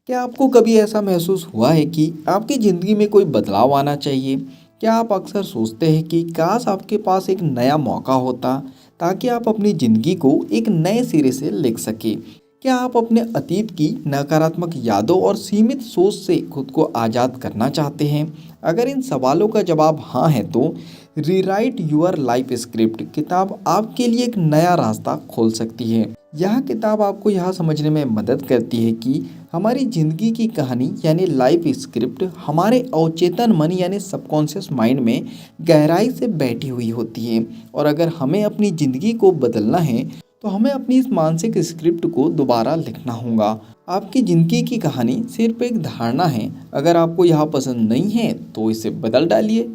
क्या आपको कभी ऐसा महसूस हुआ है कि आपकी ज़िंदगी में कोई बदलाव आना चाहिए? क्या आप अक्सर सोचते हैं कि काश आपके पास एक नया मौका होता ताकि आप अपनी ज़िंदगी को एक नए सिरे से लिख सकें? क्या आप अपने अतीत की नकारात्मक यादों और सीमित सोच से खुद को आज़ाद करना चाहते हैं? अगर इन सवालों का जवाब हाँ है तो रीराइट यूअर लाइफ स्क्रिप्ट किताब आपके लिए एक नया रास्ता खोल सकती है। यह किताब आपको यह समझने में मदद करती है कि हमारी ज़िंदगी की कहानी यानी लाइफ स्क्रिप्ट हमारे अवचेतन मन यानी सबकॉन्शियस माइंड में गहराई से बैठी हुई होती है। और अगर हमें अपनी ज़िंदगी को बदलना है तो हमें अपनी इस मानसिक स्क्रिप्ट को दोबारा लिखना होगा। आपकी ज़िंदगी की कहानी सिर्फ एक धारणा है। अगर आपको यह पसंद नहीं है तो इसे बदल डालिए।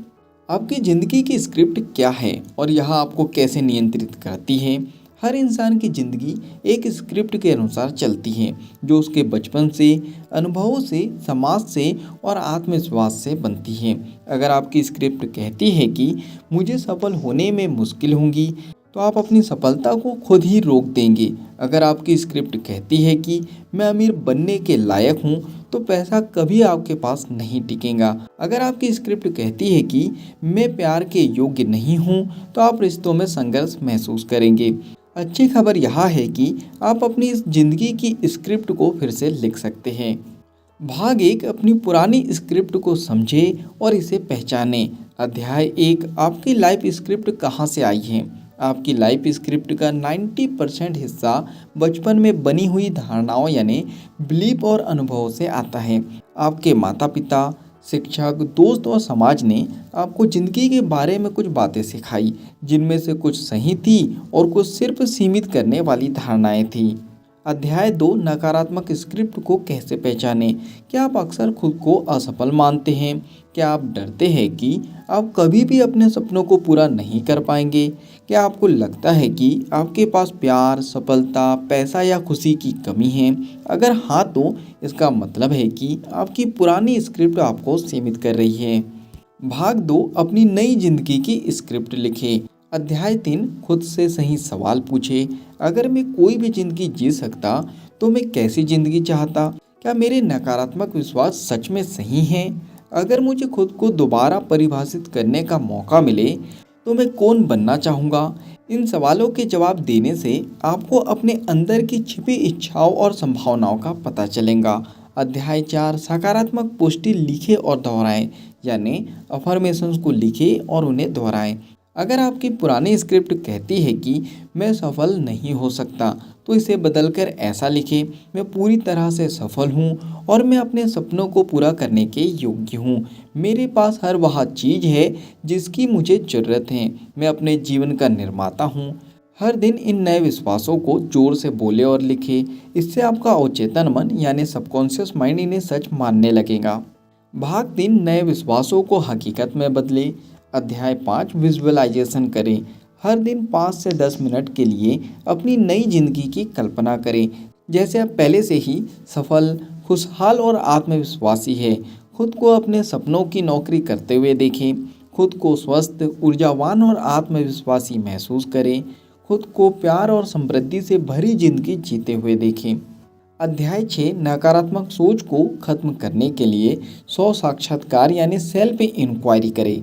आपकी ज़िंदगी की स्क्रिप्ट क्या है और यह आपको कैसे नियंत्रित करती है? हर इंसान की ज़िंदगी एक स्क्रिप्ट के अनुसार चलती है जो उसके बचपन से, अनुभवों से, समाज से और आत्मविश्वास से बनती है। अगर आपकी स्क्रिप्ट कहती है कि मुझे सफल होने में मुश्किल होंगी, तो आप अपनी सफलता को खुद ही रोक देंगे। अगर आपकी स्क्रिप्ट कहती है कि मैं अमीर बनने के लायक हूँ, तो पैसा कभी आपके पास नहीं टिकेगा। अगर आपकी स्क्रिप्ट कहती है कि मैं प्यार के योग्य नहीं हूँ, तो आप रिश्तों में संघर्ष महसूस करेंगे। अच्छी खबर यह है कि आप अपनी इस ज़िंदगी की स्क्रिप्ट को फिर से लिख सकते हैं। भाग एक, अपनी पुरानी स्क्रिप्ट को समझें और इसे पहचानें। अध्याय एक, आपकी लाइफ स्क्रिप्ट कहाँ से आई है? आपकी लाइफ स्क्रिप्ट का 90% हिस्सा बचपन में बनी हुई धारणाओं यानी बिलीफ और अनुभवों से आता है। आपके माता पिता, शिक्षक, दोस्त और समाज ने आपको ज़िंदगी के बारे में कुछ बातें सिखाई, जिनमें से कुछ सही थी और कुछ सिर्फ सीमित करने वाली धारणाएं थी। अध्याय दो, नकारात्मक स्क्रिप्ट को कैसे पहचानें? क्या आप अक्सर खुद को असफल मानते हैं? क्या आप डरते हैं कि आप कभी भी अपने सपनों को पूरा नहीं कर पाएंगे? क्या आपको लगता है कि आपके पास प्यार, सफलता, पैसा या खुशी की कमी है? अगर हाँ तो इसका मतलब है कि आपकी पुरानी स्क्रिप्ट आपको सीमित कर रही है। भाग दो, अपनी नई जिंदगी की स्क्रिप्ट लिखें। अध्याय तीन, खुद से सही सवाल पूछे। अगर मैं कोई भी ज़िंदगी जी सकता तो मैं कैसी ज़िंदगी चाहता? क्या मेरे नकारात्मक विश्वास सच में सही हैं? अगर मुझे खुद को दोबारा परिभाषित करने का मौका मिले तो मैं कौन बनना चाहूँगा? इन सवालों के जवाब देने से आपको अपने अंदर की छिपी इच्छाओं और संभावनाओं का पता चलेगा। अध्याय चार, सकारात्मक पुष्टि लिखें और दोहराएं, यानी अफर्मेशंस को लिखें और उन्हें दोहराएं। अगर आपकी पुरानी स्क्रिप्ट कहती है कि मैं सफल नहीं हो सकता, तो इसे बदलकर ऐसा लिखें, मैं पूरी तरह से सफल हूँ और मैं अपने सपनों को पूरा करने के योग्य हूँ। मेरे पास हर वह चीज़ है जिसकी मुझे ज़रूरत है। मैं अपने जीवन का निर्माता हूँ। हर दिन इन नए विश्वासों को जोर से बोले और लिखे। इससे आपका अवचेतन मन यानी सबकॉन्शियस माइंड इन्हें सच मानने लगेगा। भाग तीन, नए विश्वासों को हकीकत में बदले। अध्याय पाँच, विजुअलाइजेशन करें। हर दिन 5 से 10 मिनट के लिए अपनी नई जिंदगी की कल्पना करें, जैसे आप पहले से ही सफल, खुशहाल और आत्मविश्वासी है। खुद को अपने सपनों की नौकरी करते हुए देखें। खुद को स्वस्थ, ऊर्जावान और आत्मविश्वासी महसूस करें। खुद को प्यार और समृद्धि से भरी जिंदगी जीते हुए देखें। अध्याय 6, नकारात्मक सोच को खत्म करने के लिए 100 साक्षात्कार यानी सेल्फ इंक्वायरी करें।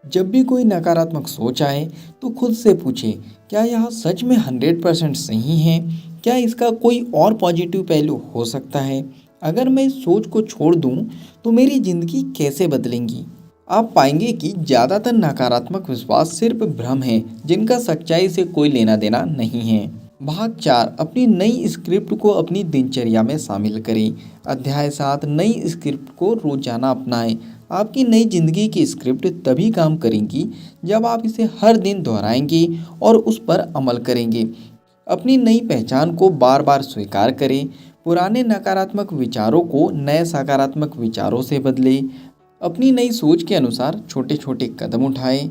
जब भी कोई नकारात्मक सोच आए तो खुद से पूछें, क्या यह सच में 100% सही है? क्या इसका कोई और पॉजिटिव पहलू हो सकता है? अगर मैं इस सोच को छोड़ दूं तो मेरी ज़िंदगी कैसे बदलेंगी? आप पाएंगे कि ज़्यादातर नकारात्मक विश्वास सिर्फ भ्रम है, जिनका सच्चाई से कोई लेना देना नहीं है। भाग चार, अपनी नई स्क्रिप्ट को अपनी दिनचर्या में शामिल करें। अध्याय 7, नई स्क्रिप्ट को रोजाना अपनाएं। आपकी नई जिंदगी की स्क्रिप्ट तभी काम करेंगी जब आप इसे हर दिन दोहराएंगे और उस पर अमल करेंगे। अपनी नई पहचान को बार बार स्वीकार करें। पुराने नकारात्मक विचारों को नए सकारात्मक विचारों से बदलें। अपनी नई सोच के अनुसार छोटे छोटे कदम उठाएं।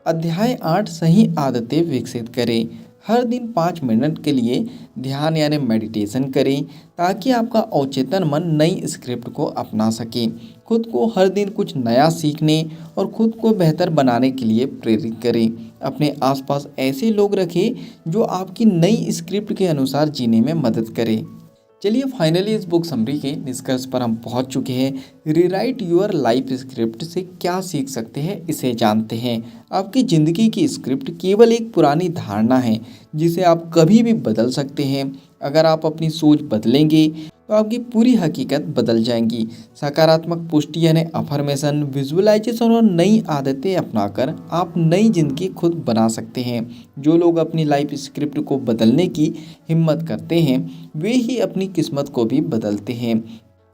अध्याय 8, सही आदतें विकसित करें। हर दिन 5 मिनट के लिए ध्यान यानी मेडिटेशन करें ताकि आपका अवचेतन मन नई स्क्रिप्ट को अपना सके। खुद को हर दिन कुछ नया सीखने और खुद को बेहतर बनाने के लिए प्रेरित करें। अपने आसपास ऐसे लोग रखें जो आपकी नई स्क्रिप्ट के अनुसार जीने में मदद करें। चलिए फाइनली इस बुक समरी के निष्कर्ष पर हम पहुंच चुके हैं। रीराइट योर लाइफ स्क्रिप्ट से क्या सीख सकते हैं, इसे जानते हैं। आपकी ज़िंदगी की स्क्रिप्ट केवल एक पुरानी धारणा है जिसे आप कभी भी बदल सकते हैं। अगर आप अपनी सोच बदलेंगे तो आपकी पूरी हकीकत बदल जाएंगी। सकारात्मक पुष्टि यानी अफर्मेशन, विजुअलाइजेशन और नई आदतें अपनाकर आप नई ज़िंदगी खुद बना सकते हैं। जो लोग अपनी लाइफ स्क्रिप्ट को बदलने की हिम्मत करते हैं वे ही अपनी किस्मत को भी बदलते हैं।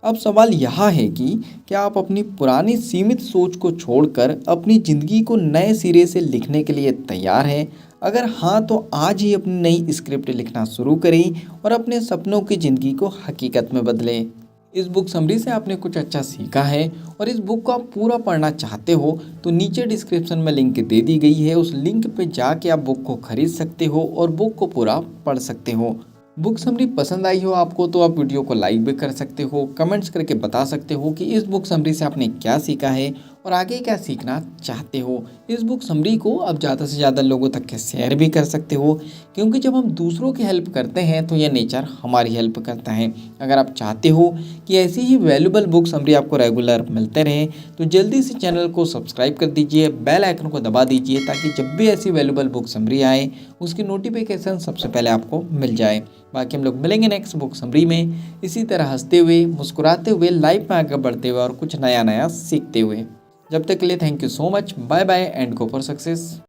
अब सवाल यहाँ है कि क्या आप अपनी पुरानी सीमित सोच को छोड़कर अपनी ज़िंदगी को नए सिरे से लिखने के लिए तैयार हैं? अगर हाँ तो आज ही अपनी नई स्क्रिप्ट लिखना शुरू करें और अपने सपनों की ज़िंदगी को हकीकत में बदलें। इस बुक समरी से आपने कुछ अच्छा सीखा है और इस बुक को आप पूरा पढ़ना चाहते हो तो नीचे डिस्क्रिप्शन में लिंक दे दी गई है। उस लिंक पे जाके आप बुक को खरीद सकते हो और बुक को पूरा पढ़ सकते हो। बुक समरी पसंद आई हो आपको तो आप वीडियो को लाइक भी कर सकते हो, कमेंट्स करके बता सकते हो कि इस बुक समरी से आपने क्या सीखा है और आगे क्या सीखना चाहते हो। इस बुक समरी को आप ज़्यादा से ज़्यादा लोगों तक के शेयर भी कर सकते हो, क्योंकि जब हम दूसरों की हेल्प करते हैं तो यह नेचर हमारी हेल्प करता है। अगर आप चाहते हो कि ऐसी ही वैल्यूबल बुक समरी आपको रेगुलर मिलते रहे तो जल्दी से चैनल को सब्सक्राइब कर दीजिए, बेल आइकन को दबा दीजिए ताकि जब भी ऐसी वैल्यूबल बुक समरी आए उसकी नोटिफिकेशन सबसे पहले आपको मिल जाए। बाकी हम लोग मिलेंगे नेक्स्ट बुक समरी में इसी तरह हंसते हुए, मुस्कुराते हुए, लाइफ में आगे बढ़ते हुए और कुछ नया नया सीखते हुए। जब तक के लिए thank you so much, bye bye and go for success.